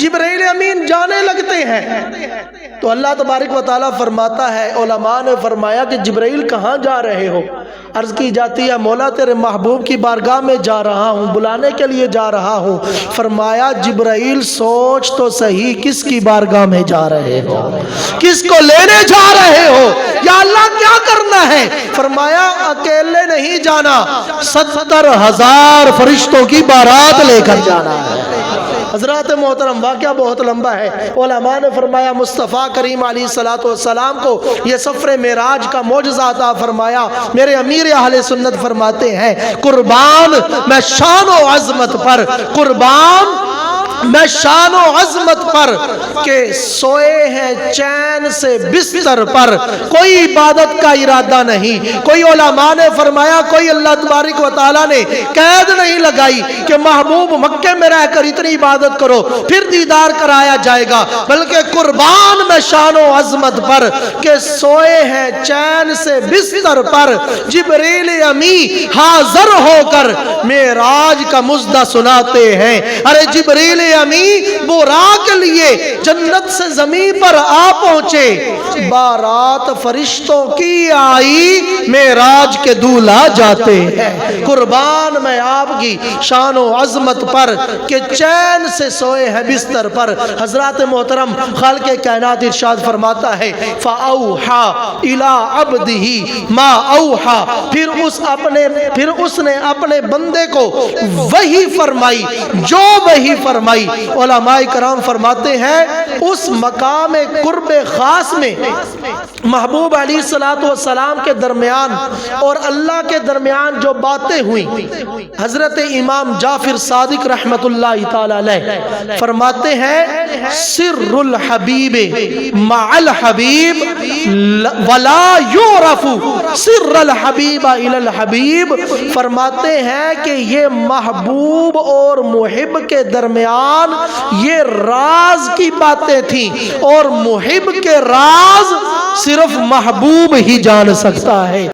جبرائیل امین جانے لگتے ہیں تو اللہ تبارک و تعالیٰ فرماتا ہے، علماء نے فرمایا کہ جبرائیل کہاں جا رہے ہو؟ عرض کی جاتی ہے مولا تیرے محبوب کی بارگاہ میں جا رہا ہوں، بلانے کے لیے جا رہا ہوں۔ فرمایا جبرائیل سوچ تو صحیح کس کی بارگاہ میں جا رہے ہو، کس کو لینے جا رہے ہو، یا اللہ کیا کرنا ہے؟ فرمایا اکیلے نہیں جانا، 70,000 فرشتوں کی بارات لے کر جانا ہے۔ حضرات محترم واقعہ بہت لمبا ہے، علماء نے فرمایا مصطفیٰ کریم علیہ السلام کو یہ سفر معراج کا معجزہ عطا فرمایا۔ میرے امیر اہل سنت فرماتے ہیں قربان میں شان و عظمت پر، قربان میں شان و عظمت پر کہ سوئے ہیں چین سے بستر پر، کوئی عبادت کا ارادہ نہیں۔ کوئی علماء نے فرمایا کوئی اللہ تبارک و تعالیٰ نے قید نہیں لگائی کہ محبوب مکے میں رہ کر اتنی عبادت کرو پھر دیدار کرایا جائے گا، بلکہ قربان میں شان و عظمت پر کہ سوئے ہیں چین سے بستر پر، جبریل امی حاضر ہو کر معراج کا مژدہ سناتے ہیں۔ ارے جبریل امی براق لیے جنت سے زمین پر آ پہنچے، بارات فرشتوں کی آئی، معراج کے دولہا جاتے ہیں۔ قربان میں آپ کی شان و عظمت پر کہ چین سے سوئے ہیں بستر پر۔ حضرات محترم خالق کائنات ارشاد فرماتا ہے فَأَوْحَا إِلَىٰ عَبْدِهِ مَا أَوْحَا، پھر اس نے اپنے بندے کو وحی فرمائی جو وحی فرمائی۔ علماء کرام فرماتے ہیں اس مقام قرب خاص میں محبوب علیہ السلام کے درمیان اور اللہ کے درمیان جو باتیں ہوئیں، حضرت امام جعفر صادق رحمت اللہ تعالی علیہ فرماتے ہیں سر الحبیب مع الحبیب ولا یعرف سر الحبیب الی الحبیب، فرماتے ہیں کہ یہ محبوب اور محب کے درمیان یہ راز کی باتیں تھیں، اور محب کے راز صرف محبوب ہی جان سکتا ہے۔